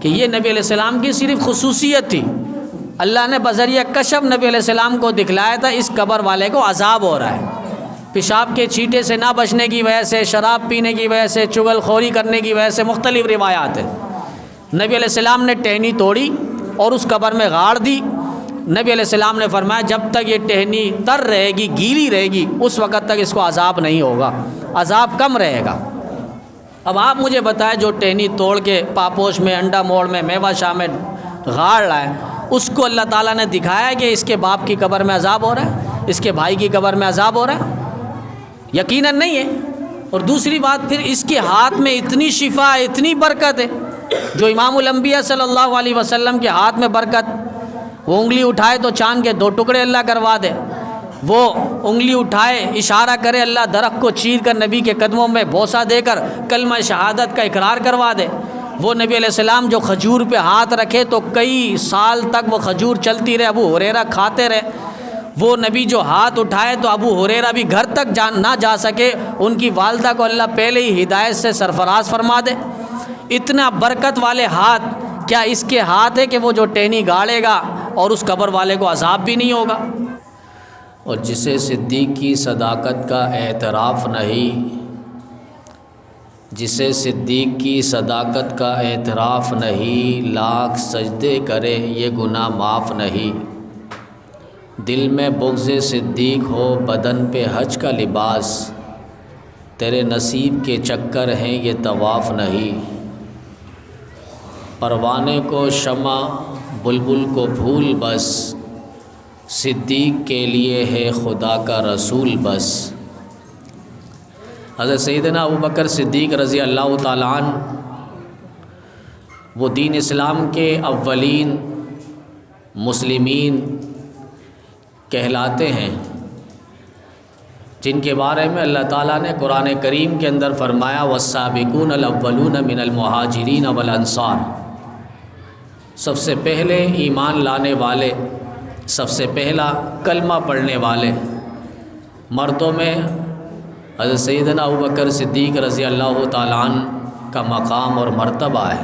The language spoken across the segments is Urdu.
کہ یہ نبی علیہ السلام کی صرف خصوصیت تھی، اللہ نے بذریعہ کشف نبی علیہ السلام کو دکھلایا تھا اس قبر والے کو عذاب ہو رہا ہے، پیشاب کے چھینٹے سے نہ بچنے کی وجہ سے، شراب پینے کی وجہ سے، چغل خوری کرنے کی وجہ سے، مختلف روایات ہیں۔ نبی علیہ السلام نے ٹہنی توڑی اور اس قبر میں گاڑ دی۔ نبی علیہ السلام نے فرمایا جب تک یہ ٹہنی تر رہے گی، گیلی رہے گی، اس وقت تک اس کو عذاب نہیں ہوگا، عذاب کم رہے گا۔ اب آپ مجھے بتائیں جو ٹہنی توڑ کے پاپوش میں، انڈا موڑ میں، میوہ شاہ میں گاڑ رہا ہے، اس کو اللہ تعالیٰ نے دکھایا کہ اس کے باپ کی قبر میں عذاب ہو رہا ہے، اس کے بھائی کی قبر میں عذاب ہو رہا ہے؟ یقیناً نہیں ہے۔ اور دوسری بات پھر اس کے ہاتھ میں اتنی شفا، اتنی برکت ہے، جو امام الانبیاء صلی اللہ علیہ وسلم کے ہاتھ میں برکت، وہ انگلی اٹھائے تو چاند کے 2 ٹکڑے اللہ کروا دے، وہ انگلی اٹھائے اشارہ کرے اللہ درخت کو چیر کر نبی کے قدموں میں بوسہ دے کر کلمہ شہادت کا اقرار کروا دے، وہ نبی علیہ السلام جو کھجور پہ ہاتھ رکھے تو کئی سال تک وہ کھجور چلتی رہے، ابو ہریرہ کھاتے رہے، وہ نبی جو ہاتھ اٹھائے تو ابو ہریرہ بھی گھر تک نہ جا سکے، ان کی والدہ کو اللہ پہلے ہی ہدایت سے سرفراز فرما دے۔ اتنا برکت والے ہاتھ کیا اس کے ہاتھ ہے کہ وہ جو ٹہنی گاڑے گا اور اس قبر والے کو عذاب بھی نہیں ہوگا؟ اور جسے صدیق کی صداقت کا اعتراف نہیں، جسے صدیق کی صداقت کا اعتراف نہیں، لاکھ سجدے کرے یہ گناہ معاف نہیں۔ دل میں بغض صدیق ہو بدن پہ حج کا لباس، تیرے نصیب کے چکر ہیں یہ طواف نہیں۔ پروانے کو شمع بلبل کو پھول بس، صدیق کے لیے ہے خدا کا رسول بس۔ حضرت سیدنا ابوبکر صدیق رضی اللہ تعالیٰ عنہ وہ دین اسلام کے اولین مسلمین کہلاتے ہیں، جن کے بارے میں اللہ تعالیٰ نے قرآن کریم کے اندر فرمایا والسابقون الاولون من المہاجرین والانصار، سب سے پہلے ایمان لانے والے، سب سے پہلا کلمہ پڑھنے والے مردوں میں حضرت سیدنا ابوبکر صدیق رضی اللہ تعالیٰ عنہ کا مقام اور مرتبہ ہے۔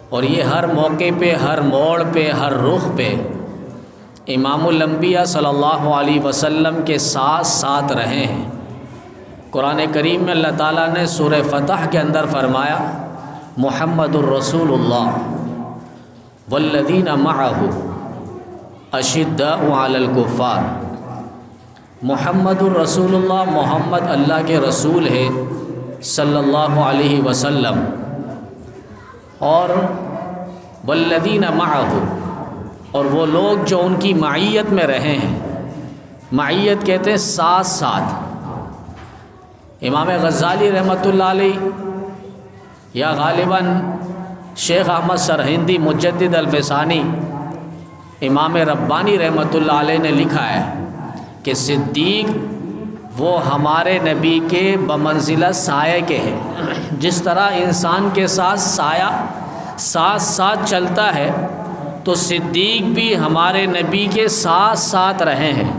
اور یہ ہر موقع پہ، ہر موڑ پہ، ہر رخ پہ امام الانبیاء صلی اللہ علیہ وسلم کے ساتھ ساتھ رہے ہیں۔ قرآن کریم میں اللہ تعالیٰ نے سورہ فتح کے اندر فرمایا محمد الرسول اللہ والذین معہ اشداء علی الکفار۔ محمد الرسول اللہ، محمد اللہ کے رسول ہے صلی اللہ علیہ وسلم، اور والذین معہ، اور وہ لوگ جو ان کی معیت میں رہے ہیں۔ معیت کہتے ہیں ساتھ ساتھ۔ امام غزالی رحمۃ اللہ علیہ یا غالباً شیخ احمد سرہندی مجدد الفسانی امام ربانی رحمۃ اللہ علیہ نے لکھا ہے کہ صدیق وہ ہمارے نبی کے بمنزلہ سائے کے ہیں۔ جس طرح انسان کے ساتھ سایہ ساتھ ساتھ چلتا ہے تو صدیق بھی ہمارے نبی کے ساتھ ساتھ رہے ہیں۔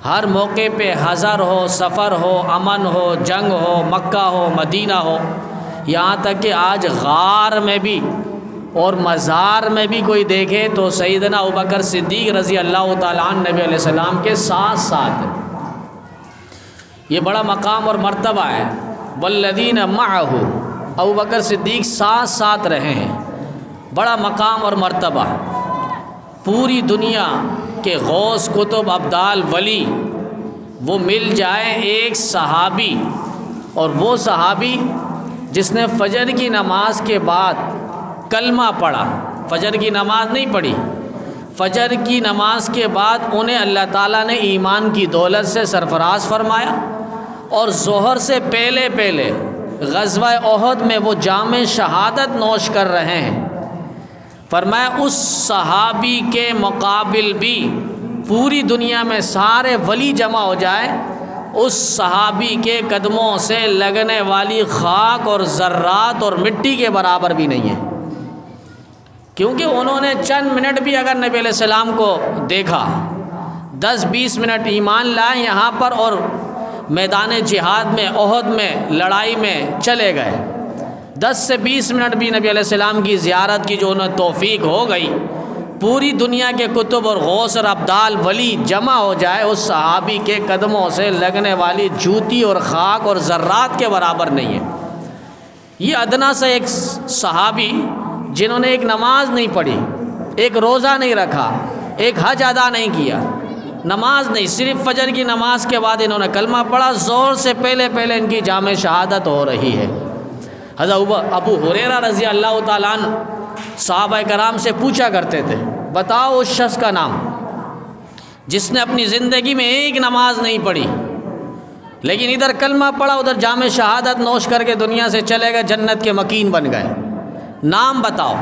ہر موقع پہ حضر ہو، سفر ہو، امن ہو، جنگ ہو، مکہ ہو، مدینہ ہو، یہاں تک کہ آج غار میں بھی اور مزار میں بھی کوئی دیکھے تو سیدنا ابوبکر صدیق رضی اللہ تعالیٰ عنہ نبی علیہ السلام کے ساتھ ساتھ۔ یہ بڑا مقام اور مرتبہ ہے۔ والذین معہ، ابوبکر صدیق ساتھ ساتھ رہے ہیں، بڑا مقام اور مرتبہ۔ پوری دنیا کے غوث، کتب، ابدال، ولی وہ مل جائے ایک صحابی، اور وہ صحابی جس نے فجر کی نماز کے بعد کلمہ پڑھا، فجر کی نماز نہیں پڑھی، فجر کی نماز کے بعد انہیں اللہ تعالیٰ نے ایمان کی دولت سے سرفراز فرمایا، اور ظہر سے پہلے پہلے غزوہ احد میں وہ جام شہادت نوش کر رہے ہیں۔ فرمایا اس صحابی کے مقابل بھی پوری دنیا میں سارے ولی جمع ہو جائے، اس صحابی کے قدموں سے لگنے والی خاک اور ذرات اور مٹی کے برابر بھی نہیں ہے، کیونکہ انہوں نے چند منٹ بھی اگر نبی علیہ السلام کو دیکھا، 10-20 منٹ ایمان لائے یہاں پر اور میدان جہاد میں، احد میں، لڑائی میں چلے گئے، 10 سے 20 منٹ بھی نبی علیہ السلام کی زیارت کی جو انہیں توفیق ہو گئی، پوری دنیا کے کتب اور غوث اور ابدال ولی جمع ہو جائے، اس صحابی کے قدموں سے لگنے والی جوتی اور خاک اور ذرات کے برابر نہیں ہے۔ یہ ادنا سے ایک صحابی جنہوں نے ایک نماز نہیں پڑھی، ایک روزہ نہیں رکھا، ایک حج ادا نہیں کیا، نماز نہیں، صرف فجر کی نماز کے بعد انہوں نے کلمہ پڑھا، زور سے پہلے ان کی جامع شہادت ہو رہی ہے۔ حضرت ابو ہریرہ رضی اللہ تعالیٰ عنہ صحابہ کرام سے پوچھا کرتے تھے، بتاؤ اس شخص کا نام جس نے اپنی زندگی میں ایک نماز نہیں پڑھی، لیکن ادھر کلمہ پڑھا، ادھر جامع شہادت نوش کر کے دنیا سے چلے گئے، جنت کے مکین بن گئے، نام بتاؤ۔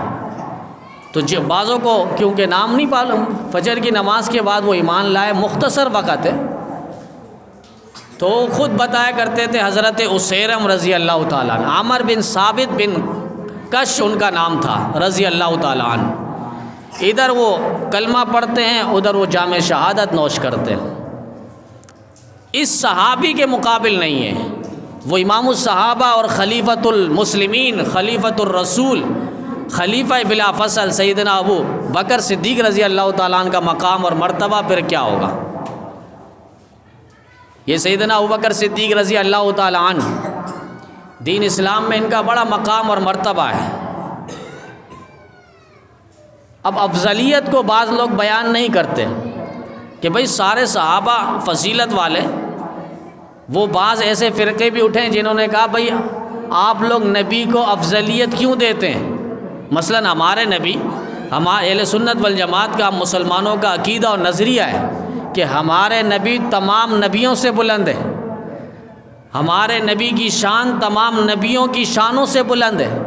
تو بعضوں کو کیونکہ نام نہیں معلوم، فجر کی نماز کے بعد وہ ایمان لائے، مختصر وقت ہے، تو خود بتایا کرتے تھے حضرت اسیرم رضی اللہ تعالیٰ عنہ، عامر بن ثابت بن کش ان کا نام تھا رضی اللہ تعالیٰ عنہ۔ ادھر وہ کلمہ پڑھتے ہیں، ادھر وہ جامع شہادت نوش کرتے ہیں۔ اس صحابی کے مقابل نہیں ہے، وہ امام الصحابہ اور خلیفۃ المسلمین، خلیفۃ الرسول، خلیفہ بلا فصل سیدنا ابو بکر صدیق رضی اللہ تعالیٰ عنہ کا مقام اور مرتبہ پھر کیا ہوگا۔ یہ سیدنا ابو بکر صدیق رضی اللہ تعالیٰ عنہ، دین اسلام میں ان کا بڑا مقام اور مرتبہ ہے۔ اب افضلیت کو بعض لوگ بیان نہیں کرتے کہ بھئی سارے صحابہ فضیلت والے، وہ بعض ایسے فرقے بھی اٹھے جنہوں نے کہا بھئی آپ لوگ نبی کو افضلیت کیوں دیتے ہیں؟ مثلا ہمارے نبی، ہمارے اہل سنت والجماعت کا مسلمانوں کا عقیدہ اور نظریہ ہے کہ ہمارے نبی تمام نبیوں سے بلند ہے، ہمارے نبی کی شان تمام نبیوں کی شانوں سے بلند ہے،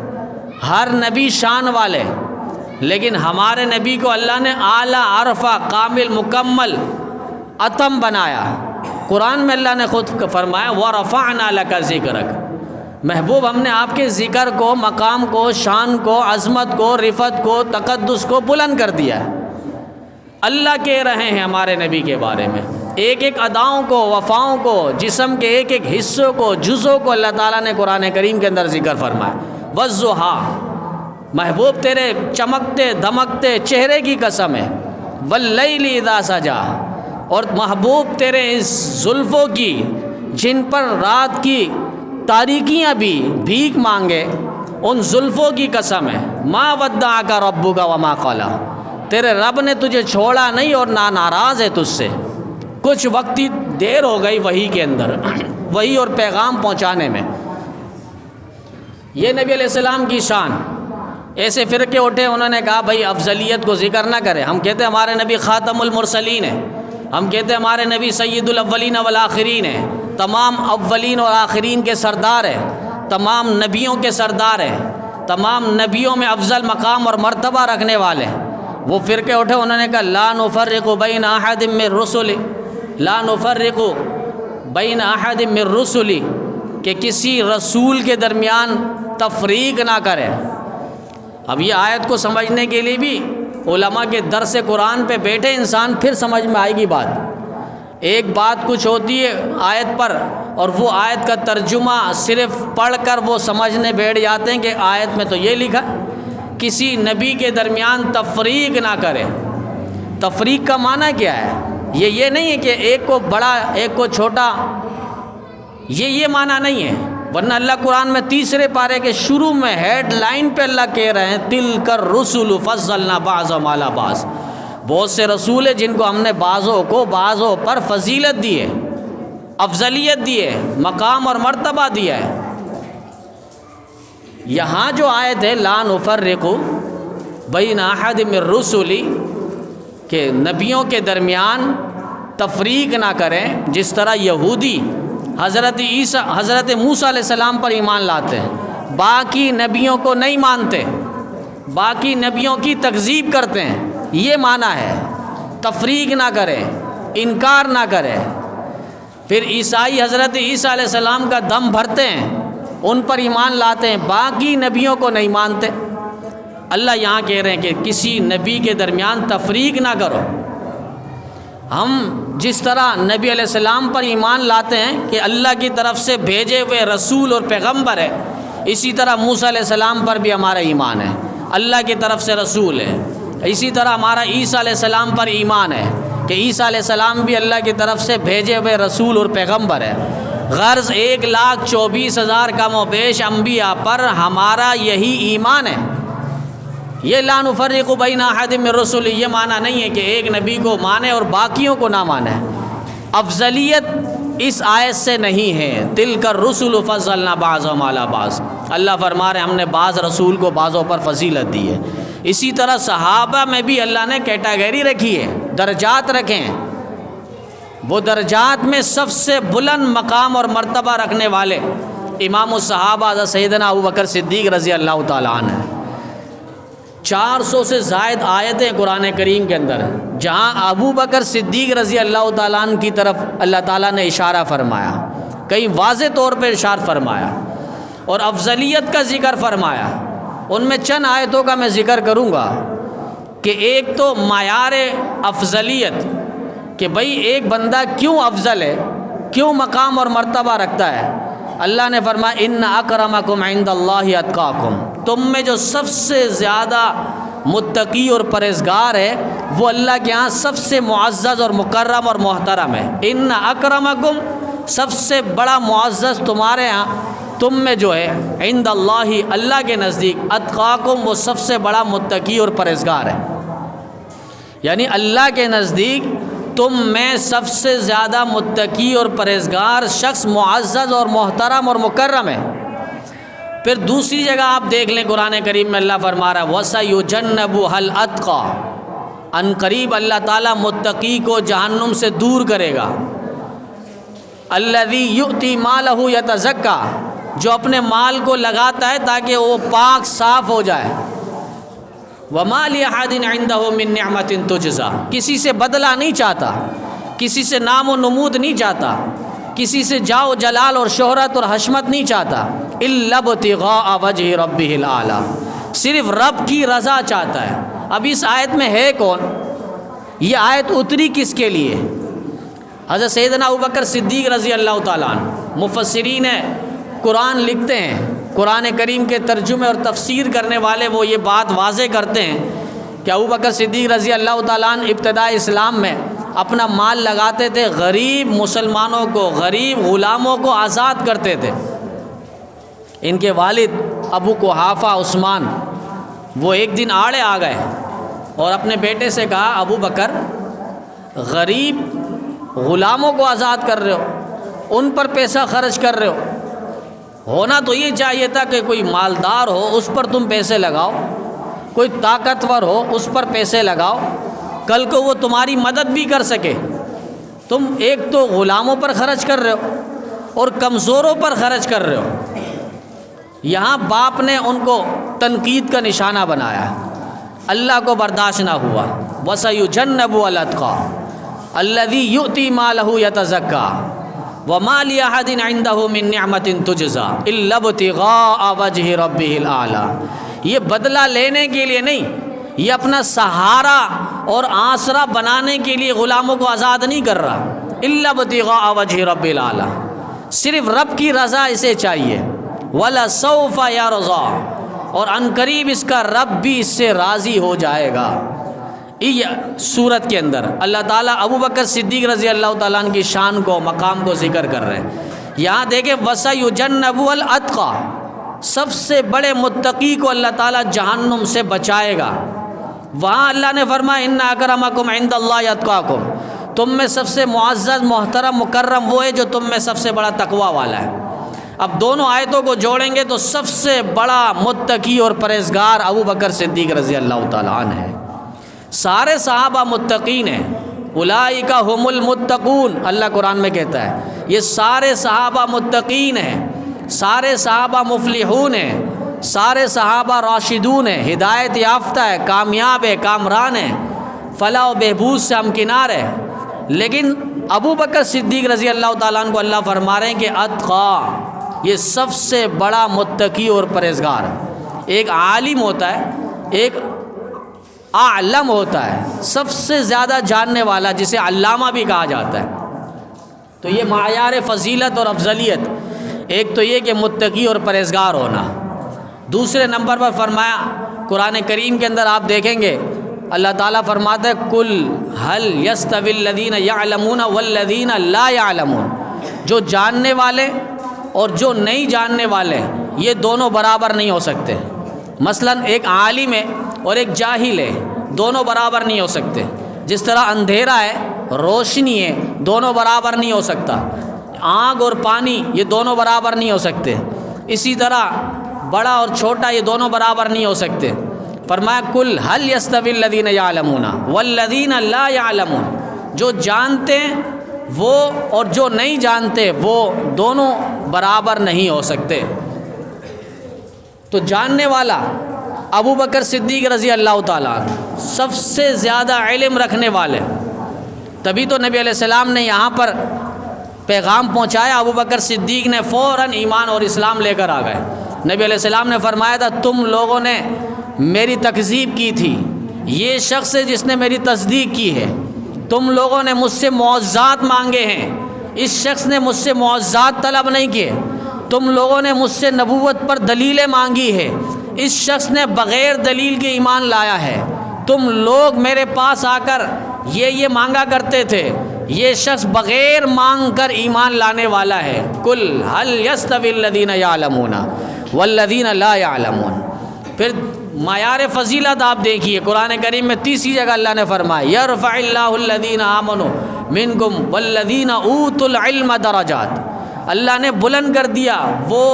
ہر نبی شان والے، لیکن ہمارے نبی کو اللہ نے اعلیٰ، عرفہ، کامل، مکمل، اتم بنایا۔ قرآن میں اللہ نے خود فرمایا وَرَفَعْنَا لَكَ ذِكْرَكَ، محبوب ہم نے آپ کے ذکر کو، مقام کو، شان کو، عظمت کو، رفعت کو، تقدس کو بلند کر دیا ہے۔ اللہ کہہ رہے ہیں ہمارے نبی کے بارے میں، ایک ایک اداؤں کو، وفاؤں کو، جسم کے ایک ایک حصوں کو، جزوں کو اللہ تعالیٰ نے قرآن کریم کے اندر ذکر فرمایا۔ وَالضُّحَىٰ، محبوب تیرے چمکتے دمکتے چہرے کی قسم ہے، وَاللَّيْلِ اِذَا سَجَىٰ، اور محبوب تیرے اس زلفوں کی جن پر رات کی تاریکیاں بھی بھیک مانگے، ان زلفوں کی قسم ہے۔ مَا وَدَّعَكَ رَبُّكَ وَمَا قَلَىٰ، تیرے رب نے تجھے چھوڑا نہیں اور نہ ناراض ہے تجھ سے۔ کچھ وقتی دیر ہو گئی وحی کے اندر، وحی اور پیغام پہنچانے میں۔ یہ نبی علیہ السلام کی شان۔ ایسے فرقے اٹھے، انہوں نے کہا بھائی افضلیت کو ذکر نہ کرے، ہم کہتے ہیں ہمارے نبی خاتم المرسلین ہیں، ہم کہتے ہیں ہمارے نبی سید الاولین والآخرین ہیں، تمام اولین اور آخرین کے سردار ہیں، تمام نبیوں کے سردار ہیں، تمام نبیوں میں افضل مقام اور مرتبہ رکھنے والے ہیں۔ وہ فرقے اٹھے، انہوں نے کہا لا نفرق بین احد من رسل، لا نفرق بین احد من رسل، کہ کسی رسول کے درمیان تفریق نہ کرے۔ اب یہ آیت کو سمجھنے کے لیے بھی علماء کے درس قرآن پہ بیٹھے انسان پھر سمجھ میں آئے گی بات۔ ایک بات کچھ ہوتی ہے آیت پر، اور وہ آیت کا ترجمہ صرف پڑھ کر وہ سمجھنے بیٹھ جاتے ہیں کہ آیت میں تو یہ لکھا کسی نبی کے درمیان تفریق نہ کرے۔ تفریق کا معنی کیا ہے؟ یہ نہیں ہے کہ ایک کو بڑا ایک کو چھوٹا، یہ معنی نہیں ہے، ورنہ اللہ قرآن میں تیسرے پارے کے شروع میں ہیڈ لائن پہ اللہ کہہ رہے ہیں تِلْكَ الرُّسُلُ فَضَّلْنَا بَعْضَهُمْ عَلَىٰ بَعْضٍ، بہت سے رسول ہیں جن کو ہم نے بعضوں کو بعضوں پر فضیلت دی ہے، افضلیت دی ہے، مقام اور مرتبہ دیا ہے۔ یہاں جو آیت ہے لا نفرق بین احد من الرسل، کہ نبیوں کے درمیان تفریق نہ کریں، جس طرح یہودی حضرت موسیٰ علیہ السلام پر ایمان لاتے ہیں، باقی نبیوں کو نہیں مانتے، باقی نبیوں کی تکذیب کرتے ہیں، یہ معنی ہے تفریق نہ کرے، انکار نہ کرے۔ پھر عیسائی حضرت عیسیٰ علیہ السلام کا دم بھرتے ہیں، ان پر ایمان لاتے ہیں، باقی نبیوں کو نہیں مانتے۔ اللہ یہاں کہہ رہے ہیں کہ کسی نبی کے درمیان تفریق نہ کرو۔ ہم جس طرح نبی علیہ السلام پر ایمان لاتے ہیں کہ اللہ کی طرف سے بھیجے ہوئے رسول اور پیغمبر ہے، اسی طرح موسیٰ علیہ السلام پر بھی ہمارا ایمان ہے، اللہ کی طرف سے رسول ہے۔ اسی طرح ہمارا عیسیٰ علیہ السلام پر ایمان ہے کہ عیسیٰ علیہ السلام بھی اللہ کی طرف سے بھیجے ہوئے رسول اور پیغمبر ہے۔ غرض 1,24,000 کم و بیش انبیاء پر ہمارا یہی ایمان ہے۔ یہ لا نفرق بین احد من رسل، یہ معنی نہیں ہے کہ ایک نبی کو مانے اور باقیوں کو نہ مانے۔ افضلیت اس آیت سے نہیں ہے، تلک الرسل فضلنا بعضهم علی بعض، اللہ فرما رہے ہیں ہم نے بعض رسول کو بعضوں پر فضیلت دی ہے۔ اسی طرح صحابہ میں بھی اللہ نے کیٹیگری رکھی ہے، درجات رکھے ہیں۔ وہ درجات میں سب سے بلند مقام اور مرتبہ رکھنے والے امام الصحابہ حضرت سیدنا ابوبکر صدیق رضی اللہ تعالیٰ عنہ ہیں۔ 400 سے زائد آیتیں قرآن کریم کے اندر ہیں جہاں ابوبکر صدیق رضی اللہ تعالیٰ عنہ کی طرف اللہ تعالیٰ نے اشارہ فرمایا، کئی واضح طور پہ ارشاد فرمایا اور افضلیت کا ذکر فرمایا۔ ان میں چند آیتوں کا میں ذکر کروں گا کہ ایک تو معیار افضلیت کہ بھئی ایک بندہ کیوں افضل ہے، کیوں مقام اور مرتبہ رکھتا ہے۔ اللہ نے فرمایا ان اکرمکم عند اللہ اتقاکم، تم میں جو سب سے زیادہ متقی اور پرہیزگار ہے وہ اللہ کے ہاں سب سے معزز اور مکرم اور محترم ہے۔ ان اکرمکم، سب سے بڑا معزز تمہارے ہاں تم میں جو ہے عند اللہ، اللہ کے نزدیک، اتقاکم، وہ سب سے بڑا متقی اور پرہیزگار ہے۔ یعنی اللہ کے نزدیک تم میں سب سے زیادہ متقی اور پرہیزگار شخص معزز اور محترم اور مکرم ہے۔ پھر دوسری جگہ آپ دیکھ لیں قرآن کریم میں اللہ فرما رہا ہے وَسَيُجَنَّبُهَا الْأَتْقَى، ان قریب اللہ تعالیٰ متقی کو جہنم سے دور کرے گا۔ الَّذِي يُؤْتِي مَالَهُ يَتَزَكَّى، جو اپنے مال کو لگاتا ہے تاکہ وہ پاک صاف ہو جائے۔ وَمَا لِأَحَدٍ عِندَهُ مِن نِعْمَةٍ تُجْزَىٰ، کسی سے بدلہ نہیں چاہتا، کسی سے نام و نمود نہیں چاہتا، کسی سے جاؤ جلال اور شہرت اور حشمت نہیں چاہتا۔ إِلَّا ابْتِغَاءَ وَجْهِ رَبِّهِ الْأَعْلَىٰ، صرف رب کی رضا چاہتا ہے۔ اب اس آیت میں ہے کون؟ یہ آیت اتری کس کے لیے؟ حضرت سیدنا ابوبکر صدیق رضی اللہ تعالیٰ عنہ، مفسرین قرآن لکھتے ہیں، قرآن کریم کے ترجمے اور تفسیر کرنے والے وہ یہ بات واضح کرتے ہیں کہ ابوبکر صدیق رضی اللہ تعالیٰ عنہ ابتداء اسلام میں اپنا مال لگاتے تھے، غریب مسلمانوں کو، غریب غلاموں کو آزاد کرتے تھے۔ ان کے والد ابو قحافہ عثمان وہ ایک دن آڑے آ گئے اور اپنے بیٹے سے کہا ابو بکر، غریب غلاموں کو آزاد کر رہے ہو، ان پر پیسہ خرچ کر رہے ہو، ہونا تو یہ چاہیے تھا کہ کوئی مالدار ہو اس پر تم پیسے لگاؤ، کوئی طاقتور ہو اس پر پیسے لگاؤ، کل کو وہ تمہاری مدد بھی کر سکے۔ تم ایک تو غلاموں پر خرچ کر رہے ہو اور کمزوروں پر خرچ کر رہے ہو۔ یہاں باپ نے ان کو تنقید کا نشانہ بنایا، اللہ کو برداشت نہ ہوا۔ وَسَيُجَنَّبُهَا الْأَتْقَى الَّذِي يُؤْتِي مَالَهُ يَتَزَكَّى وَمَا لِأَحَدٍ عِندَهُ مِن نِعْمَةٍ تُجْزَىٰ إِلَّا ابْتِغَاءَ وَجْهِ رَبِّهِ الْأَعْلَىٰ، یہ بدلہ لینے کے لیے نہیں، یہ اپنا سہارا اور آسرا بنانے کے لیے غلاموں کو آزاد نہیں کر رہا۔ إِلَّا ابْتِغَاءَ وَجْهِ رَبِّ الْأَعْلَىٰ، صرف رب کی رضا اسے چاہیے۔ وَلَسَوْفَ يَرْضَىٰ، اور عنقریب اس کا رب بھی اس سے راضی ہو جائے گا۔ سورت کے اندر اللہ تعالیٰ ابوبکر صدیق رضی اللہ تعالیٰ عنہ کی شان کو، مقام کو ذکر کر رہے ہیں۔ یہاں دیکھیں وَسَيُجَنَّبُهَا الْأَتْقَى، سب سے بڑے متقی کو اللہ تعالیٰ جہنم سے بچائے گا۔ وہاں اللہ نے فرمایا ان اکرمکم عند اللہ اتقاکم، تم میں سب سے معزز محترم مکرم وہ ہے جو تم میں سب سے بڑا تقوی والا ہے۔ اب دونوں آیتوں کو جوڑیں گے تو سب سے بڑا متقی اور پرہیزگار ابوبکر صدیق رضی اللہ تعالیٰ عنہ ہے۔ سارے صحابہ متقین ہیں، اولئک هم المتقون، اللہ قرآن میں کہتا ہے یہ سارے صحابہ متقین ہیں، سارے صحابہ مفلحون ہیں، سارے صحابہ راشدون ہیں، ہدایت یافتہ ہے، کامیاب ہے، کامران ہے، فلاح و بہبود سے ہمکنار ہے۔ لیکن ابوبکر صدیق رضی اللہ تعالیٰ عنہ کو اللہ فرما رہے ہیں کہ اتقا، یہ سب سے بڑا متقی اور پرہیزگار۔ ایک عالم ہوتا ہے، ایک اعلم ہوتا ہے، سب سے زیادہ جاننے والا جسے علامہ بھی کہا جاتا ہے۔ تو یہ معیار فضیلت اور افضلیت، ایک تو یہ کہ متقی اور پرہیزگار ہونا، دوسرے نمبر پر فرمایا قرآن کریم کے اندر آپ دیکھیں گے اللہ تعالیٰ فرماتا ہے کل هل یستوی الذین یعلمون والذین لا یعلمون، جو جاننے والے اور جو نہیں جاننے والے یہ دونوں برابر نہیں ہو سکتے۔ مثلا ایک عالم ہے اور ایک جاہل ہے، دونوں برابر نہیں ہو سکتے۔ جس طرح اندھیرا ہے روشنی ہے، دونوں برابر نہیں ہو سکتا۔ آگ اور پانی یہ دونوں برابر نہیں ہو سکتے۔ اسی طرح بڑا اور چھوٹا یہ دونوں برابر نہیں ہو سکتے۔ فرمایا کل هل یستوی الذین یعلمون والذین لا یعلمون، جو جانتے ہیں وہ اور جو نہیں جانتے وہ دونوں برابر نہیں ہو سکتے۔ تو جاننے والا ابو بکر صدیق رضی اللہ تعالیٰ عنہ سب سے زیادہ علم رکھنے والے، تبھی تو نبی علیہ السلام نے یہاں پر پیغام پہنچایا، ابو بکر صدیق نے فوراً ایمان اور اسلام لے کر آ گئے۔ نبی علیہ السلام نے فرمایا تھا تم لوگوں نے میری تکذیب کی تھی، یہ شخص ہے جس نے میری تصدیق کی ہے، تم لوگوں نے مجھ سے معجزات مانگے ہیں، اس شخص نے مجھ سے معجزات طلب نہیں کیے، تم لوگوں نے مجھ سے نبوت پر دلیلیں مانگی ہے، اس شخص نے بغیر دلیل کے ایمان لایا ہے، تم لوگ میرے پاس آ کر یہ مانگا کرتے تھے، یہ شخص بغیر مانگ کر ایمان لانے والا ہے۔ کل هل یستوی الذین یعلمون والذین لا یعلمون۔ پھر معیار فضیلت آپ دیکھیے قرآن کریم میں تیسری جگہ اللہ نے فرمایا یرفع اللہ الذین آمنوا منکم والذین اوتوا العلم درجات، اللہ نے بلند کر دیا وہ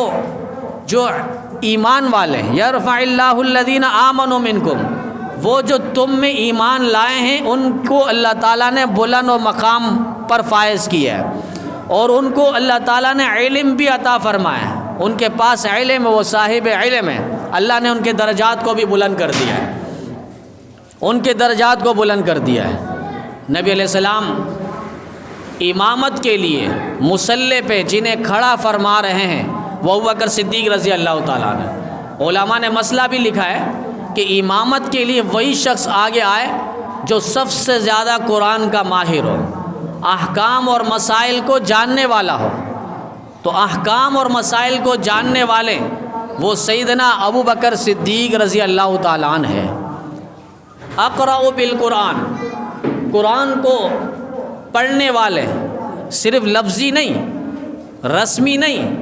جو ایمان والے ہیں، یرفع اللہ الذین آمنوا منکم، وہ جو تم میں ایمان لائے ہیں ان کو اللہ تعالیٰ نے بلند و مقام پر فائز کیا ہے، اور ان کو اللہ تعالیٰ نے علم بھی عطا فرمایا ہے، ان کے پاس علم ہے، وہ صاحب علم ہے، اللہ نے ان کے درجات کو بھی بلند کر دیا ہے، ان کے درجات کو بلند کر دیا ہے۔ نبی علیہ السلام امامت کے لیے مصلی پہ جنہیں کھڑا فرما رہے ہیں وہ ابوبکر صدیق رضی اللہ تعالیٰ عنہ۔ علماء نے مسئلہ بھی لکھا ہے کہ امامت کے لیے وہی شخص آگے آئے جو سب سے زیادہ قرآن کا ماہر ہو، احکام اور مسائل کو جاننے والا ہو۔ تو احکام اور مسائل کو جاننے والے وہ سیدنا ابو بکر صدیق رضی اللہ تعالیٰ عنہ ہے۔ اقرأ بالقرآن، قرآن کو پڑھنے والے، صرف لفظی نہیں، رسمی نہیں،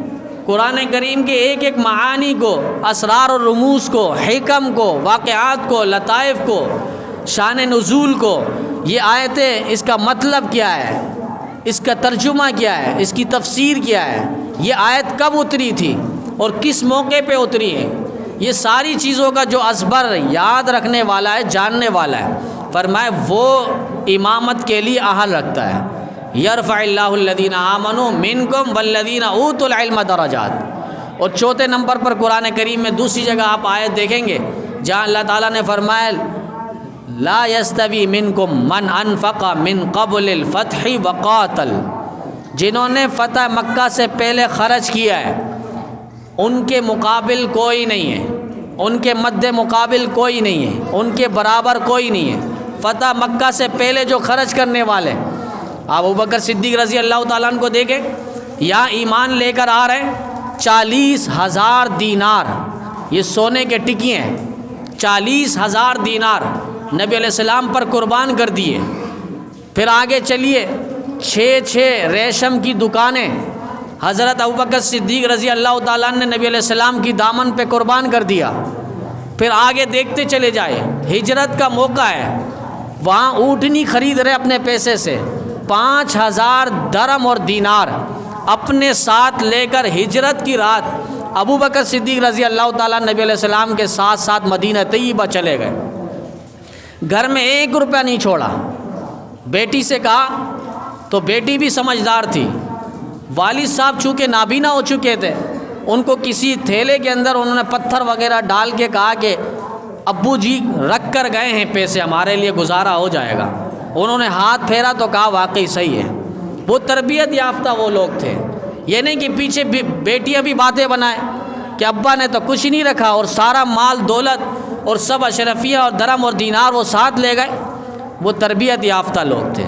قرآن کریم کے ایک ایک معانی کو، اسرار و رموز کو، حکم کو، واقعات کو، لطائف کو، شان نزول کو، یہ آیتیں اس کا مطلب کیا ہے، اس کا ترجمہ کیا ہے، اس کی تفسیر کیا ہے، یہ آیت کب اتری تھی اور کس موقع پہ اتری ہے، یہ ساری چیزوں کا جو ازبر یاد رکھنے والا ہے، جاننے والا ہے، فرمائے وہ امامت کے لیے اہل رکھتا ہے۔ یرفع اللہ الذین آمنوا منکم والذین اوتوا العلم درجات۔ اور چوتھے نمبر پر قرآن کریم میں دوسری جگہ آپ آیت دیکھیں گے جہاں اللہ تعالیٰ نے فرمایا لا یستوی منکم من انفق من قبل الفتح وقاتل، جنہوں نے فتح مکہ سے پہلے خرچ کیا ہے ان کے مقابل کوئی نہیں ہے، ان کے مد مقابل کوئی نہیں ہے، ان کے برابر کوئی نہیں ہے۔ فتح مکہ سے پہلے جو خرچ کرنے والے، آپ ابوبکر صدیق رضی اللہ تعالیٰ عنہ کو دیکھیں، یہاں ایمان لے کر آ رہے ہیں 40,000 دینار، یہ سونے کے ٹکی ہیں، 40,000 دینار نبی علیہ السلام پر قربان کر دیے۔ پھر آگے چلیے 6 ریشم کی دکانیں حضرت ابوبکر صدیق رضی اللہ تعالیٰ عنہ نے نبی علیہ السلام کی دامن پہ قربان کر دیا۔ پھر آگے دیکھتے چلے جائے، ہجرت کا موقع ہے، وہاں اونٹنی خرید رہے اپنے پیسے سے، 5,000 درم اور دینار اپنے ساتھ لے کر ہجرت کی رات ابوبکر صدیق رضی اللہ تعالیٰ نبی علیہ السلام کے ساتھ ساتھ مدینہ طیبہ چلے گئے، گھر میں 1 روپیہ نہیں چھوڑا۔ بیٹی سے کہا تو بیٹی بھی سمجھدار تھی، والد صاحب چونکہ نابینا ہو چکے تھے، ان کو کسی تھیلے کے اندر انہوں نے پتھر وغیرہ ڈال کے کہا کہ ابو جی رکھ کر گئے ہیں پیسے، ہمارے لیے گزارا ہو جائے گا۔ انہوں نے ہاتھ پھیرا تو کہا واقعی صحیح ہے۔ وہ تربیت یافتہ وہ لوگ تھے، یہ نہیں کہ پیچھے بیٹیاں بھی باتیں بنائیں کہ ابا نے تو کچھ نہیں رکھا اور سارا مال دولت اور سب اشرفیہ اور درم اور دینار وہ ساتھ لے گئے۔ وہ تربیت یافتہ لوگ تھے،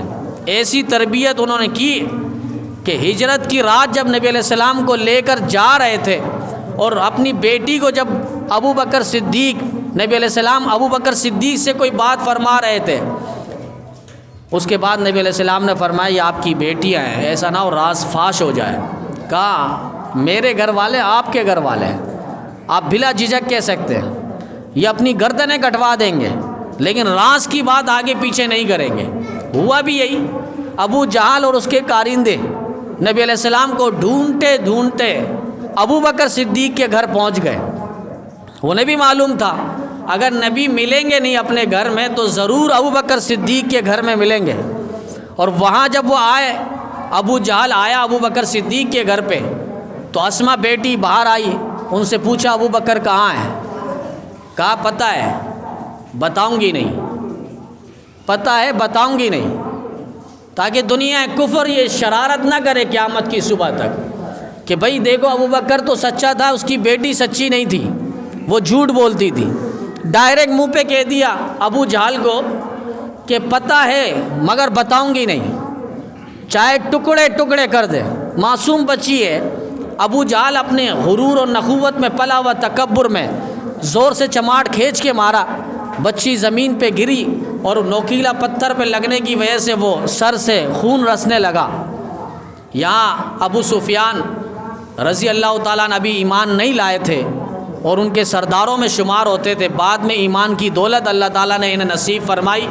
ایسی تربیت انہوں نے کی کہ ہجرت کی رات جب نبی علیہ السلام کو لے کر جا رہے تھے اور اپنی بیٹی کو جب ابو بکر صدیق نبی علیہ السلام ابو بکر صدیق سے کوئی بات فرما رہے تھے، اس کے بعد نبی علیہ السلام نے فرمایا یہ آپ کی بیٹیاں ہیں، ایسا نہ ہو راز فاش ہو جائے۔ کہا میرے گھر والے آپ کے گھر والے ہیں، آپ بلا جھجک کہہ سکتے ہیں، یہ اپنی گردنیں کٹوا دیں گے لیکن راز کی بات آگے پیچھے نہیں کریں گے۔ ہوا بھی یہی، ابو جہل اور اس کے کارندے نبی علیہ السلام کو ڈھونڈتے ڈھونڈتے ابو بکر صدیق کے گھر پہنچ گئے۔ انہیں بھی معلوم تھا اگر نبی ملیں گے نہیں اپنے گھر میں تو ضرور ابو بکر صدیق کے گھر میں ملیں گے۔ اور وہاں جب وہ آئے، ابو جہل آیا ابو بکر صدیق کے گھر پہ، تو اسما بیٹی باہر آئی، ان سے پوچھا ابو بکر کہاں ہے؟ کہا پتہ ہے بتاؤں گی نہیں، پتہ ہے بتاؤں گی نہیں، تاکہ دنیا کفر یہ شرارت نہ کرے قیامت کی صبح تک کہ بھئی دیکھو ابو بکر تو سچا تھا، اس کی بیٹی سچی نہیں تھی، وہ جھوٹ بولتی تھی۔ ڈائریکٹ منہ پہ کہہ دیا ابو جہل کو کہ پتہ ہے مگر بتاؤں گی نہیں، چاہے ٹکڑے ٹکڑے کر دے، معصوم بچی ہے۔ ابو جہل اپنے غرور اور نخوت میں پلا ہوا تکبر میں زور سے چماٹ کھینچ کے مارا، بچی زمین پہ گری اور نوکیلا پتھر پہ لگنے کی وجہ سے وہ سر سے خون رسنے لگا۔ یہاں ابو سفیان رضی اللہ تعالیٰ نے ابھی ایمان نہیں لائے تھے اور ان کے سرداروں میں شمار ہوتے تھے، بعد میں ایمان کی دولت اللہ تعالیٰ نے انہیں نصیب فرمائی۔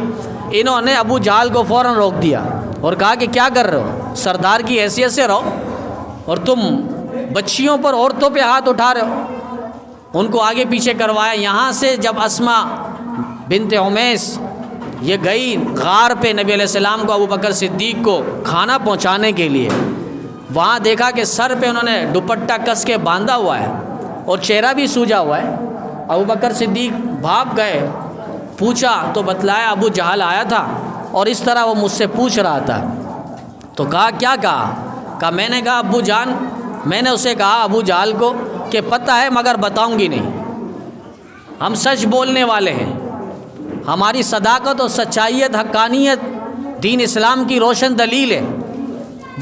انہوں نے ابو جہل کو فوراً روک دیا اور کہا کہ کیا کر رہے ہو، سردار کی حیثیت سے رہو اور تم بچیوں پر عورتوں پہ ہاتھ اٹھا رہے ہو۔ ان کو آگے پیچھے کروایا۔ یہاں سے جب اسما بنت عمیس یہ گئی غار پہ نبی علیہ السلام کو ابو بکر صدیق کو کھانا پہنچانے کے لیے، وہاں دیکھا کہ سر پہ انہوں نے دوپٹہ کس کے باندھا ہوا ہے اور چہرہ بھی سوجا ہوا ہے۔ ابو بکر صدیق بھاگ گئے، پوچھا تو بتلایا ابو جہل آیا تھا اور اس طرح وہ مجھ سے پوچھ رہا تھا۔ تو کہا کیا کہا میں نے کہا ابو جان، میں نے اسے کہا ابو جہل کو کہ پتہ ہے مگر بتاؤں گی نہیں، ہم سچ بولنے والے ہیں، ہماری صداقت اور سچائیت حقانیت دین اسلام کی روشن دلیل ہے۔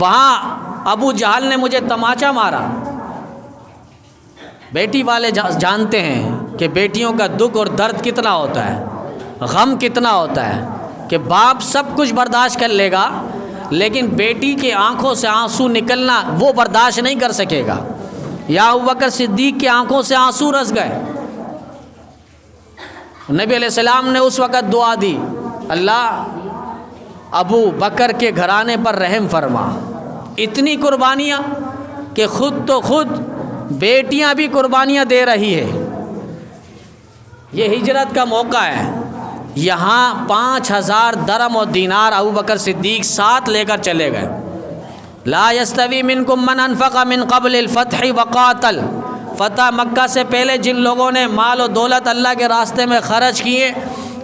وہاں ابو جہل نے مجھے تماچا مارا۔ بیٹی والے جانتے ہیں کہ بیٹیوں کا دکھ اور درد کتنا ہوتا ہے، غم کتنا ہوتا ہے، کہ باپ سب کچھ برداشت کر لے گا لیکن بیٹی کی آنکھوں سے آنسو نکلنا وہ برداشت نہیں کر سکے گا۔ یا ابو بکر صدیق کی آنکھوں سے آنسو رس گئے۔ نبی علیہ السلام نے اس وقت دعا دی، اللہ ابو بکر کے گھرانے پر رحم فرما۔ اتنی قربانیاں کہ خود تو خود بیٹیاں بھی قربانیاں دے رہی ہے۔ یہ ہجرت کا موقع ہے، یہاں 5000 درم و دینار ابو بکر صدیق ساتھ لے کر چلے گئے۔ لا یستوی منکم من انفق من قبل الفتح وقاتل، فتح مکہ سے پہلے جن لوگوں نے مال و دولت اللہ کے راستے میں خرچ کیے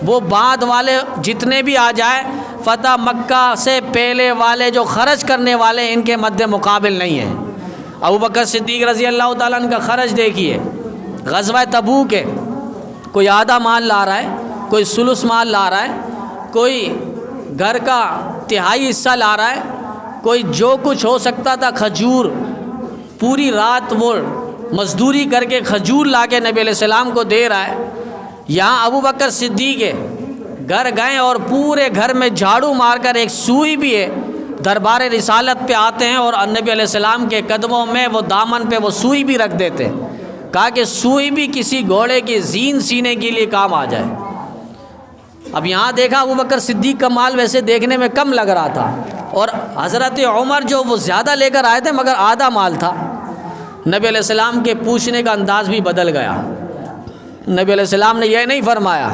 وہ بعد والے جتنے بھی آ جائے، فتح مکہ سے پہلے والے جو خرچ کرنے والے ان کے مد مقابل نہیں ہیں۔ ابو بکر صدیق رضی اللہ تعالیٰ عنہ کا خرچ دیکھیے، غزوہ تبوک ہے، کوئی آدھا مال لا رہا ہے، کوئی ثلث مال لا رہا ہے، کوئی گھر کا تہائی حصہ لا رہا ہے، کوئی جو کچھ ہو سکتا تھا کھجور، پوری رات وہ مزدوری کر کے کھجور لا کے نبی علیہ السلام کو دے رہا ہے۔ یہاں ابو بکر صدیق ہے، گھر گئے اور پورے گھر میں جھاڑو مار کر ایک سوئی بھی ہے، دربار رسالت پہ آتے ہیں اور نبی علیہ السلام کے قدموں میں وہ دامن پہ وہ سوئی بھی رکھ دیتے، کہا کہ سوئی بھی کسی گھوڑے کی زین سینے کے لیے کام آ جائے۔ اب یہاں دیکھا ابو بکر صدیق کا مال ویسے دیکھنے میں کم لگ رہا تھا اور حضرت عمر جو وہ زیادہ لے کر آئے تھے مگر آدھا مال تھا۔ نبی علیہ السلام کے پوچھنے کا انداز بھی بدل گیا۔ نبی علیہ السلام نے یہ نہیں فرمایا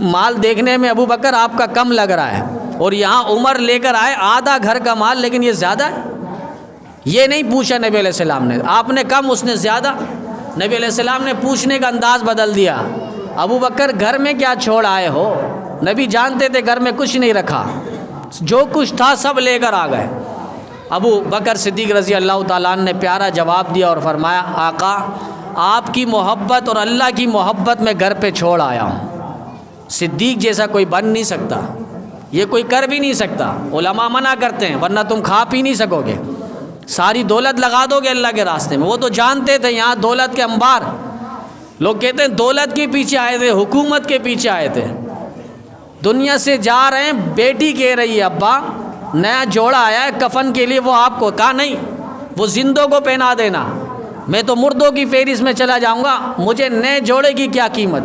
مال دیکھنے میں ابو بکر آپ کا کم لگ رہا ہے اور یہاں عمر لے کر آئے آدھا گھر کا مال لیکن یہ زیادہ ہے، یہ نہیں پوچھا نبی علیہ السلام نے، آپ نے کم اس نے زیادہ۔ نبی علیہ السلام نے پوچھنے کا انداز بدل دیا، ابو بکر گھر میں کیا چھوڑ آئے ہو؟ نبی جانتے تھے گھر میں کچھ نہیں رکھا، جو کچھ تھا سب لے کر آ گئے۔ ابو بکر صدیق رضی اللہ تعالیٰ عنہ نے پیارا جواب دیا اور فرمایا آقا آپ کی محبت اور اللہ کی محبت میں گھر پہ چھوڑ آیا ہوں، صدیق جیسا کوئی بن نہیں سکتا، یہ کوئی کر بھی نہیں سکتا، علماء منع کرتے ہیں ورنہ تم کھا پی نہیں سکو گے۔ ساری دولت لگا دو گے اللہ کے راستے میں. وہ تو جانتے تھے یہاں دولت کے انبار. لوگ کہتے ہیں دولت کے پیچھے آئے تھے, حکومت کے پیچھے آئے تھے. دنیا سے جا رہے ہیں, بیٹی کہہ رہی ہے ابا نیا جوڑا آیا ہے کفن کے لیے, وہ آپ کو. کہا نہیں, وہ زندوں کو پہنا دینا, میں تو مردوں کی فہرست میں چلا جاؤں گا, مجھے نئے جوڑے کی کیا قیمت,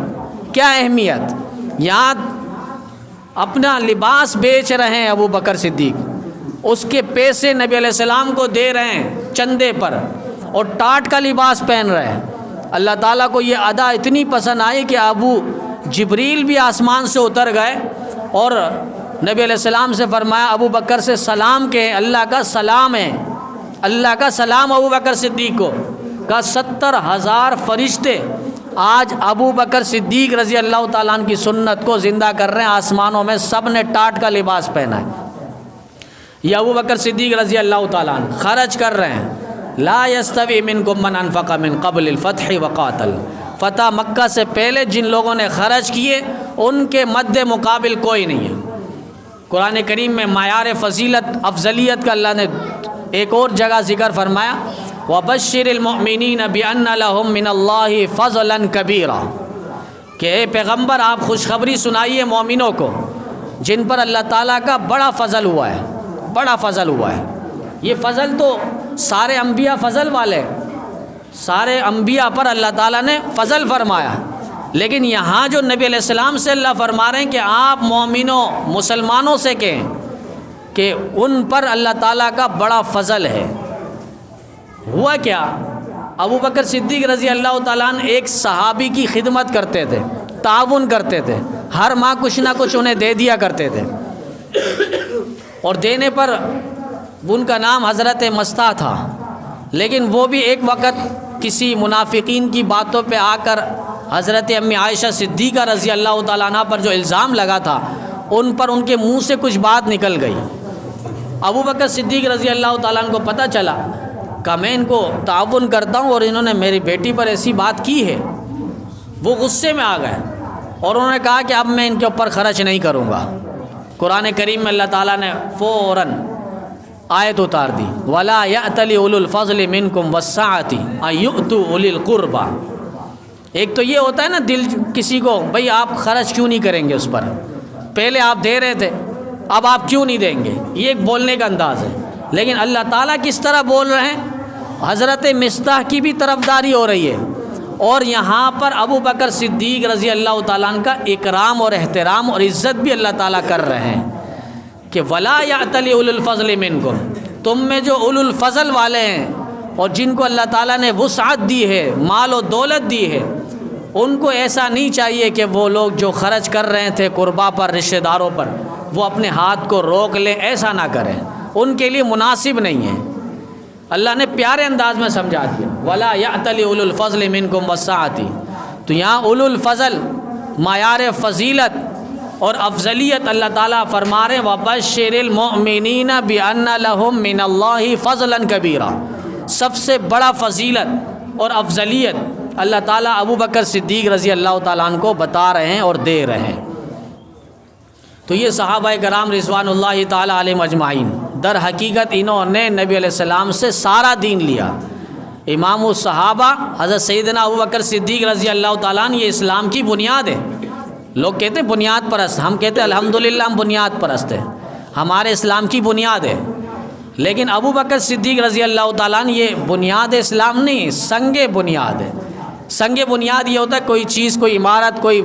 کیا اہمیت. یہاں اپنا لباس بیچ رہے ہیں ابو بکر صدیق, اس کے پیسے نبی علیہ السلام کو دے رہے ہیں چندے پر, اور ٹاٹ کا لباس پہن رہے ہیں. اللہ تعالیٰ کو یہ ادا اتنی پسند آئی کہ ابو جبریل بھی آسمان سے اتر گئے اور نبی علیہ السلام سے فرمایا ابو بکر سے سلام کہیں, اللہ کا سلام ہے, اللہ کا سلام ابو بکر صدیق کو. کا 70,000 فرشتے آج ابو بکر صدیق رضی اللہ تعالیٰ عنہ کی سنت کو زندہ کر رہے ہیں. آسمانوں میں سب نے ٹاٹ کا لباس پہنا ہے. یہ ابو بکر صدیق رضی اللہ تعالیٰ عنہ خرچ کر رہے ہیں. لا یستوی منکم من انفق من قبل الفتح وقاتل. فتح مکہ سے پہلے جن لوگوں نے خرچ کیے ان کے مد مقابل کوئی نہیں ہے. قرآن کریم میں معیار فضیلت افضلیت کا اللہ نے ایک اور جگہ ذکر فرمایا, وَبَشِّرِ الْمُؤْمِنِينَ بِأَنَّ لَهُم مِّنَ اللَّهِ فَضْلًا كَبِيرًا. کہ اے پیغمبر آپ خوشخبری سنائیے مومنوں کو جن پر اللہ تعالیٰ کا بڑا فضل ہوا ہے, بڑا فضل ہوا ہے. یہ فضل تو سارے انبیاء فضل والے, سارے انبیاء پر اللہ تعالیٰ نے فضل فرمایا, لیکن یہاں جو نبی علیہ السلام سے اللہ فرما رہے ہیں کہ آپ مومنوں مسلمانوں سے کہیں کہ ان پر اللہ تعالیٰ کا بڑا فضل ہے. ہوا کیا, ابو بکر صدیق رضی اللہ تعالیٰ عنہ ایک صحابی کی خدمت کرتے تھے, تعاون کرتے تھے, ہر ماہ کچھ نہ کچھ انہیں دے دیا کرتے تھے, اور دینے پر ان کا نام حضرت مستہ تھا. لیکن وہ بھی ایک وقت کسی منافقین کی باتوں پہ آ کر حضرت امی عائشہ صدیقہ رضی اللہ تعالیٰ عنہ پر جو الزام لگا تھا ان پر ان کے منہ سے کچھ بات نکل گئی. ابو بکر صدیق رضی اللہ تعالیٰ عنہ کو پتہ چلا کہ میں ان کو تعاون کرتا ہوں اور انہوں نے میری بیٹی پر ایسی بات کی ہے. وہ غصے میں آ گئے اور انہوں نے کہا کہ اب میں ان کے اوپر خرچ نہیں کروں گا. قرآن کریم میں اللہ تعالیٰ نے فوراً آیت اتار دی, وَلَا يَأْتَلِ أُولُو الْفَضْلِ مِنْكُمْ وَالسَّعَةِ أَن يُؤْتُوا أُولِي الْقُرْبَى. ایک تو یہ ہوتا ہے نا دل کسی کو, بھئی آپ خرچ کیوں نہیں کریں گے اس پر, پہلے آپ دے رہے تھے اب آپ کیوں نہیں دیں گے, یہ ایک بولنے کا انداز ہے. لیکن اللہ تعالیٰ کس طرح بول رہے ہیں, حضرت مصطح کی بھی طرفداری ہو رہی ہے, اور یہاں پر ابو بکر صدیق رضی اللہ تعالیٰ عنہ کا اکرام اور احترام اور عزت بھی اللہ تعالیٰ کر رہے ہیں کہ وَلَا يَأْتَلِ أُولُو الْفَضْلِ مِنْكُمْ. تم میں جو اولو الفضل والے ہیں اور جن کو اللہ تعالیٰ نے وسعت دی ہے, مال و دولت دی ہے, ان کو ایسا نہیں چاہیے کہ وہ لوگ جو خرچ کر رہے تھے قربا پر, رشتہ داروں پر, وہ اپنے ہاتھ کو روک لیں, ایسا نہ کریں, ان کے لیے مناسب نہیں ہے. اللہ نے پیارے انداز میں سمجھا دیا, وَلَا يَأْتَلِ أُولُو الْفَضْلِ مِنْكُمْ وَالسَّعَةِ. تو یہاں اولو الفضل معیار فضیلت اور افضلیت اللہ تعالیٰ فرما رہے ہیں, وَبَشِّرِ الْمُؤْمِنِينَ بِأَنَّ لَهُم مِّنَ اللَّهِ فَضْلًا كَبِيرًا. سب سے بڑا فضیلت اور افضلیت اللہ تعالیٰ ابو بکر صدیق رضی اللہ تعالیٰ عنہ کو بتا رہے ہیں اور دے رہے ہیں. تو یہ صحابہ کرام رضوان اللہ تعالیٰ علیہم اجمعین, در حقیقت انہوں نے نبی علیہ السلام سے سارا دین لیا. امام الصحابہ حضرت سیدنا ابو بکر صدیق رضی اللہ تعالیٰ عنہ یہ اسلام کی بنیاد ہے. لوگ کہتے ہیں بنیاد پرست, ہم کہتے ہیں الحمدللہ ہم بنیاد پرست ہیں, ہمارے اسلام کی بنیاد ہے. لیکن ابو بکر صدیق رضی اللہ تعالیٰ عنہ یہ بنیاد اسلام نہیں, سنگ بنیاد ہے. سنگ بنیاد یہ ہوتا ہے کوئی چیز, کوئی عمارت, کوئی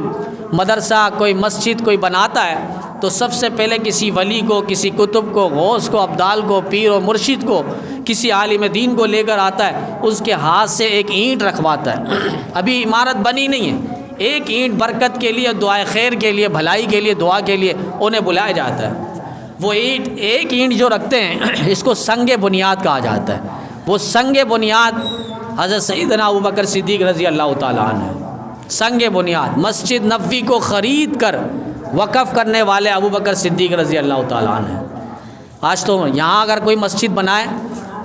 مدرسہ, کوئی مسجد کوئی بناتا ہے تو سب سے پہلے کسی ولی کو, کسی کتب کو, غوث کو, ابدال کو, پیر و مرشد کو, کسی عالم دین کو لے کر آتا ہے, اس کے ہاتھ سے ایک اینٹ رکھواتا ہے. ابھی عمارت بنی نہیں ہے, ایک اینٹ برکت کے لیے, دعائے خیر کے لیے, بھلائی کے لیے, دعا کے لیے انہیں بلایا جاتا ہے. وہ اینٹ, ایک اینٹ جو رکھتے ہیں اس کو سنگ بنیاد کہا جاتا ہے. وہ سنگ بنیاد حضرت سیدنا ابو بکر صدیق رضی اللہ تعالیٰ عنہ ہے. سنگ بنیاد مسجد نبوی کو خرید کر وقف کرنے والے ابو بکر صدیق رضی اللہ تعالیٰ عنہ ہیں. آج تو یہاں اگر کوئی مسجد بنائے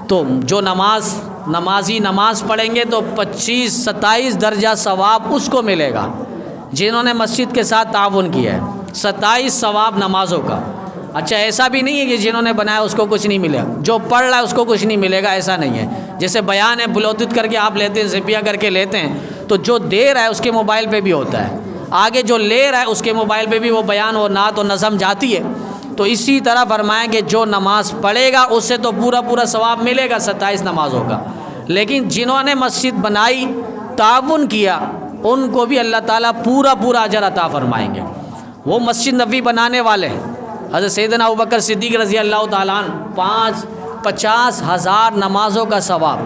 تو جو نمازی نماز پڑھیں گے تو 25-27 درجہ ثواب اس کو ملے گا جنہوں نے مسجد کے ساتھ تعاون کیا ہے. 27 ثواب نمازوں کا. اچھا ایسا بھی نہیں ہے کہ جنہوں نے بنایا اس کو کچھ نہیں ملے، جو پڑھ رہا ہے اس کو کچھ نہیں ملے گا، ایسا نہیں ہے۔ جیسے بیان ہے بلوتوتھ کر کے آپ لیتے ہیں، زپیا کر کے لیتے ہیں، تو جو دے رہا ہے اس کے موبائل پہ بھی ہوتا ہے، آگے جو لے رہا ہے اس کے موبائل پہ بھی وہ بیان و نعت و نظم جاتی ہے۔ تو اسی طرح فرمایا کہ جو نماز پڑھے گا اس سے تو پورا پورا ثواب ملے گا 27 نمازوں کا، لیکن جنہوں نے مسجد بنائی، تعاون کیا، ان کو بھی اللہ تعالیٰ پورا پورا اجر عطا فرمائیں گے۔ وہ مسجد نبوی بنانے والے ہیں، حضرت سیدنا ابوبکر صدیق رضی اللہ تعالیٰ عنہ 50,000 نمازوں کا ثواب،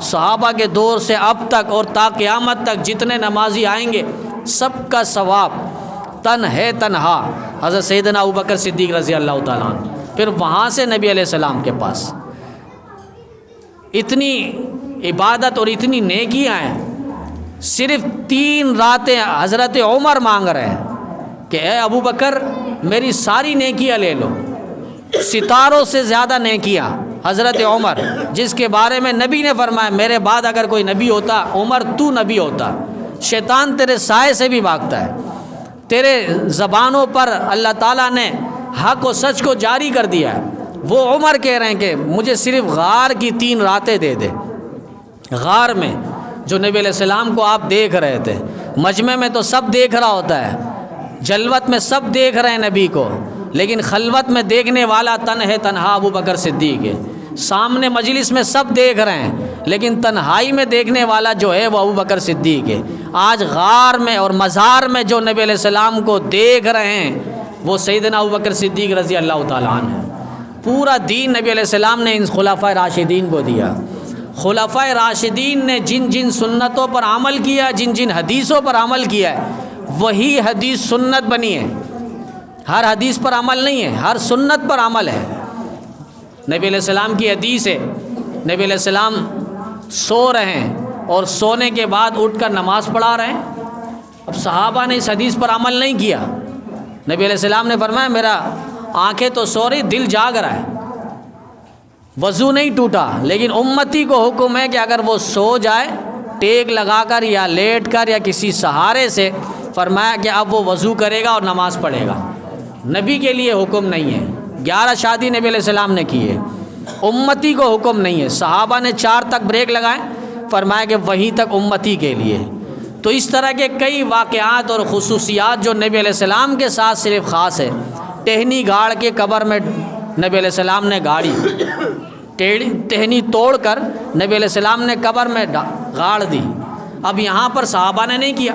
صحابہ کے دور سے اب تک اور تا قیامت تک جتنے نمازی آئیں گے سب کا ثواب تنہا حضرت سیدنا ابوبکر صدیق رضی اللہ تعالیٰ عنہ۔ پھر وہاں سے نبی علیہ السلام کے پاس اتنی عبادت اور اتنی نیکیاں ہیں، صرف 3 راتیں حضرت عمر مانگ رہے ہیں کہ اے ابوبکر میری ساری نیکیاں لے لو، ستاروں سے زیادہ نیکیاں حضرت عمر، جس کے بارے میں نبی نے فرمایا میرے بعد اگر کوئی نبی ہوتا عمر تو نبی ہوتا، شیطان تیرے سائے سے بھی بھاگتا ہے، تیرے زبانوں پر اللہ تعالیٰ نے حق و سچ کو جاری کر دیا ہے۔ وہ عمر کہہ رہے ہیں کہ مجھے صرف غار کی 3 راتیں دے دے۔ غار میں جو نبی علیہ السلام کو آپ دیکھ رہے تھے، مجمع میں تو سب دیکھ رہا ہوتا ہے، جلوت میں سب دیکھ رہے ہیں نبی کو، لیکن خلوت میں دیکھنے والا تنہا ابوبکر صدیق ہے۔ سامنے مجلس میں سب دیکھ رہے ہیں، لیکن تنہائی میں دیکھنے والا جو ہے وہ ابوبکر صدیق ہے۔ آج غار میں اور مزار میں جو نبی علیہ السلام کو دیکھ رہے ہیں وہ سیدنا ابوبکر صدیق رضی اللہ تعالیٰ عنہ ہے۔ پورا دین نبی علیہ السلام نے ان خلفائے راشدین کو دیا۔ خلفائے راشدین نے جن جن سنتوں پر عمل کیا، جن جن حدیثوں پر عمل کیا ہے، وہی حدیث سنت بنی ہے۔ ہر حدیث پر عمل نہیں ہے، ہر سنت پر عمل ہے۔ نبی علیہ السلام کی حدیث ہے، نبی علیہ السلام سو رہے ہیں اور سونے کے بعد اٹھ کر نماز پڑھا رہے ہیں۔ اب صحابہ نے اس حدیث پر عمل نہیں کیا۔ نبی علیہ السلام نے فرمایا میرا آنکھیں تو سو رہی، دل جاگ رہا ہے، وضو نہیں ٹوٹا، لیکن امتی کو حکم ہے کہ اگر وہ سو جائے ٹیک لگا کر یا لیٹ کر یا کسی سہارے سے، فرمایا کہ اب وہ وضو کرے گا اور نماز پڑھے گا۔ نبی کے لیے حکم نہیں ہے۔ 11 شادی نبی علیہ السلام نے کی ہے، امتی کو حکم نہیں ہے۔ صحابہ نے 4 تک بریک لگائے، فرمایا کہ وہیں تک امتی کے لیے۔ تو اس طرح کے کئی واقعات اور خصوصیات جو نبی علیہ السلام کے ساتھ صرف خاص ہے۔ ٹہنی گاڑ کے قبر میں نبی علیہ السلام نے گاڑی، ٹہنی توڑ کر نبی علیہ السلام نے قبر میں گاڑ دی۔ اب یہاں پر صحابہ نے نہیں کیا۔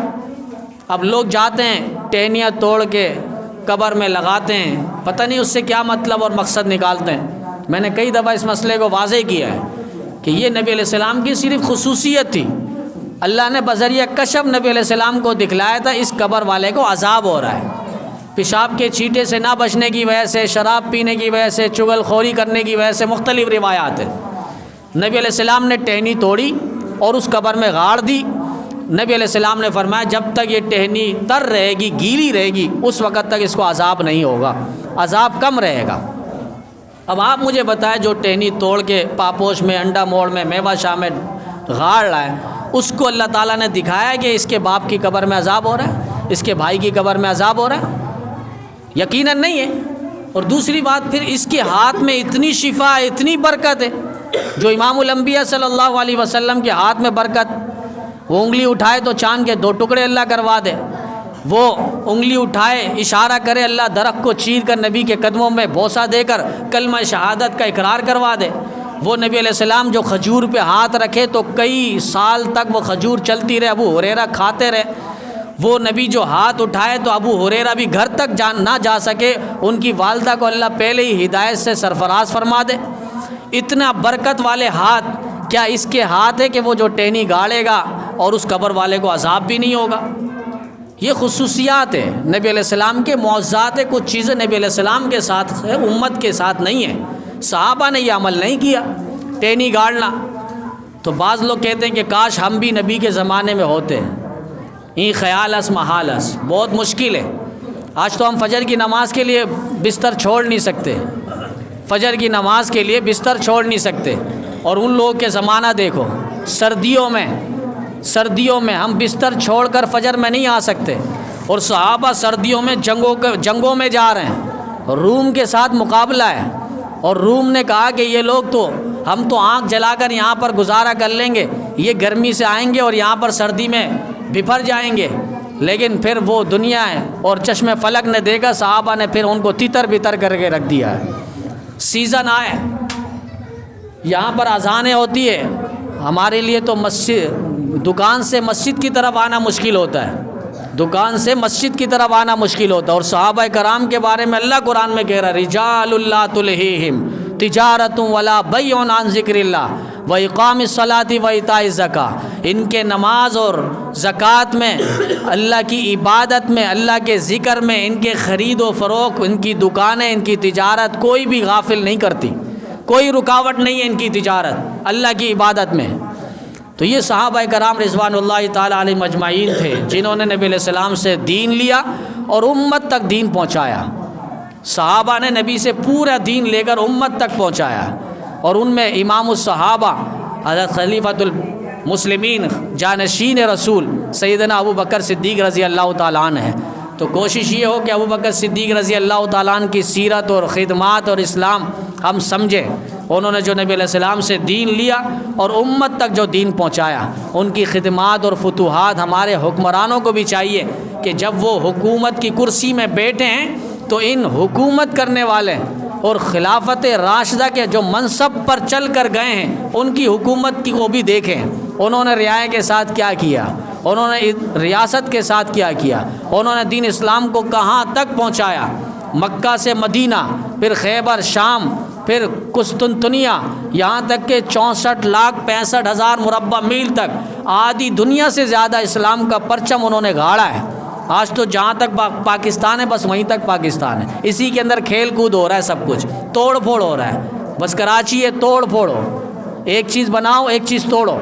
اب لوگ جاتے ہیں ٹہنیاں توڑ کے قبر میں لگاتے ہیں، پتہ نہیں اس سے کیا مطلب اور مقصد نکالتے ہیں۔ میں نے کئی دفعہ اس مسئلے کو واضح کیا ہے کہ یہ نبی علیہ السلام کی صرف خصوصیت تھی۔ اللہ نے بذریعہ کشف نبی علیہ السلام کو دکھلایا تھا اس قبر والے کو عذاب ہو رہا ہے، پیشاب کے چھینٹے سے نہ بچنے کی وجہ سے، شراب پینے کی وجہ سے، چغل خوری کرنے کی وجہ سے، مختلف روایات ہیں۔ نبی علیہ السلام نے ٹہنی توڑی اور اس قبر میں گاڑ دی۔ نبی علیہ السلام نے فرمایا جب تک یہ ٹہنی تر رہے گی، گیلی رہے گی، اس وقت تک اس کو عذاب نہیں ہوگا، عذاب کم رہے گا۔ اب آپ مجھے بتائیں جو ٹہنی توڑ کے پاپوش میں، انڈا موڑ میں، میوہ شاہ میں گاڑ رہا ہے، اس کو اللہ تعالیٰ نے دکھایا کہ اس کے باپ کی قبر میں عذاب ہو رہا ہے، اس کے بھائی کی قبر میں عذاب ہو رہا ہے؟ یقیناً نہیں ہے۔ اور دوسری بات پھر اس کے ہاتھ میں اتنی شفا، اتنی برکت ہے، جو امام الانبیاء صلی اللہ علیہ وسلم کے ہاتھ میں برکت، وہ انگلی اٹھائے تو چاند کے 2 ٹکڑے اللہ کروا دے، وہ انگلی اٹھائے اشارہ کرے اللہ درخت کو چیر کر نبی کے قدموں میں بوسہ دے کر کلمہ شہادت کا اقرار کروا دے، وہ نبی علیہ السلام جو کھجور پہ ہاتھ رکھے تو کئی سال تک وہ کھجور چلتی رہے، ابو ہریرہ کھاتے رہے، وہ نبی جو ہاتھ اٹھائے تو ابو ہریرہ بھی گھر تک نہ جا سکے، ان کی والدہ کو اللہ پہلے ہی ہدایت سے سرفراز فرما دے۔ اتنا برکت والے ہاتھ، کیا اس کے ہاتھ ہے کہ وہ جو ٹہنی گاڑے گا اور اس قبر والے کو عذاب بھی نہیں ہوگا؟ یہ خصوصیات ہے نبی علیہ السلام کے معجزات ہے۔ کچھ چیزیں نبی علیہ السلام کے ساتھ ہے، امت کے ساتھ نہیں ہے۔ صحابہ نے یہ عمل نہیں کیا، ٹہنی گاڑنا۔ تو بعض لوگ کہتے ہیں کہ کاش ہم بھی نبی کے زمانے میں ہوتے ہیں۔ یہ خیال اس محال اس بہت مشکل ہے۔ آج تو ہم فجر کی نماز کے لیے بستر چھوڑ نہیں سکتے، فجر کی نماز کے لیے بستر چھوڑ نہیں سکتے، اور ان لوگوں کے زمانہ دیکھو، سردیوں میں ہم بستر چھوڑ کر فجر میں نہیں آ سکتے، اور صحابہ سردیوں میں جنگوں میں جا رہے ہیں، روم کے ساتھ مقابلہ ہے، اور روم نے کہا کہ یہ لوگ تو ہم تو آنکھ جلا کر یہاں پر گزارا کر لیں گے، یہ گرمی سے آئیں گے اور یہاں پر سردی میں بپھر جائیں گے، لیکن پھر وہ دنیا ہے اور چشم فلک نے دیکھا، صحابہ نے پھر ان کو تتر بتر کر کے رکھ دیا ہے۔ سیزن آئے، یہاں پر اذانیں ہوتی ہے، ہمارے لیے تو دکان سے مسجد کی طرف آنا مشکل ہوتا ہے، دکان سے مسجد کی طرف آنا مشکل ہوتا ہے، اور صحابہ کرام کے بارے میں اللہ قرآن میں کہہ رہا ہے رجال لا تلہیہم تجارت ولا بیع عن ذکر اللہ واقام الصلاۃ وایتاء الزکاۃ، ان کے نماز اور زکوٰۃ میں، اللہ کی عبادت میں، اللہ کے ذکر میں، ان کے خرید و فروخت، ان کی دکانیں، ان کی تجارت کوئی بھی غافل نہیں کرتی، کوئی رکاوٹ نہیں ہے ان کی تجارت اللہ کی عبادت میں۔ تو یہ صحابہ کرام رضوان اللہ تعالیٰ علیہم اجمعین تھے جنہوں نے نبی علیہ السلام سے دین لیا اور امت تک دین پہنچایا۔ صحابہ نے نبی سے پورا دین لے کر امت تک پہنچایا، اور ان میں امام الصحابہ حضرت خلیفۃ المسلمین جانشین رسول سیدنا ابو بکر صدیق رضی اللہ تعالیٰ عنہ ہیں۔ تو کوشش یہ ہو کہ ابو بکر صدیق رضی اللہ تعالیٰ عنہ کی سیرت اور خدمات اور اسلام ہم سمجھیں۔ انہوں نے جو نبی علیہ السلام سے دین لیا اور امت تک جو دین پہنچایا، ان کی خدمات اور فتوحات ہمارے حکمرانوں کو بھی چاہیے کہ جب وہ حکومت کی کرسی میں بیٹھے ہیں تو ان حکومت کرنے والے اور خلافت راشدہ کے جو منصب پر چل کر گئے ہیں ان کی حکومت کی کو بھی دیکھیں، انہوں نے رعایا کے ساتھ کیا کیا، انہوں نے ریاست کے ساتھ کیا کیا، انہوں نے دین اسلام کو کہاں تک پہنچایا، مکہ سے مدینہ، پھر خیبر، شام، پھر قسطنطنیہ، یہاں تک کہ 64,65,000 مربع میل تک آدھی دنیا سے زیادہ اسلام کا پرچم انہوں نے گاڑا ہے۔ آج تو جہاں تک پاکستان ہے بس وہیں تک پاکستان ہے، اسی کے اندر کھیل کود ہو رہا ہے، سب کچھ توڑ پھوڑ ہو رہا ہے، بس کراچی ہے توڑ پھوڑ ہو، ایک چیز بناؤ ایک چیز توڑو،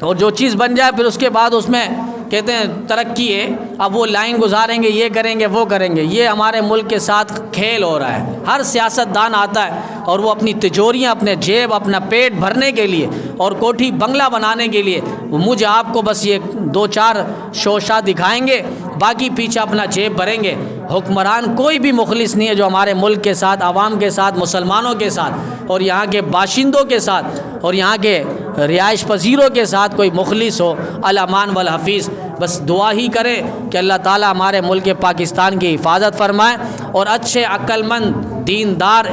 اور جو چیز بن جائے پھر اس کے بعد اس میں کہتے ہیں ترقی ہے، اب وہ لائن گزاریں گے، یہ کریں گے وہ کریں گے۔ یہ ہمارے ملک کے ساتھ کھیل ہو رہا ہے۔ ہر سیاست دان آتا ہے اور وہ اپنی تجوریاں، اپنے جیب، اپنا پیٹ بھرنے کے لیے اور کوٹھی بنگلہ بنانے کے لیے مجھے آپ کو بس یہ 2-4 شوشہ دکھائیں گے، باقی پیچھے اپنا جیب بھریں گے۔ حکمران کوئی بھی مخلص نہیں ہے جو ہمارے ملک کے ساتھ، عوام کے ساتھ، مسلمانوں کے ساتھ اور یہاں کے باشندوں کے ساتھ اور یہاں کے رہائش پذیروں کے ساتھ کوئی مخلص ہو۔ الامان والحفیظ، بس دعا ہی کریں کہ اللہ تعالیٰ ہمارے ملک پاکستان کی حفاظت فرمائے اور اچھے عقل مند دیندار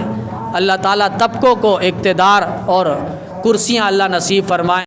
اللہ تعالیٰ طبقوں کو اقتدار اور کرسیاں اللہ نصیب فرمائے۔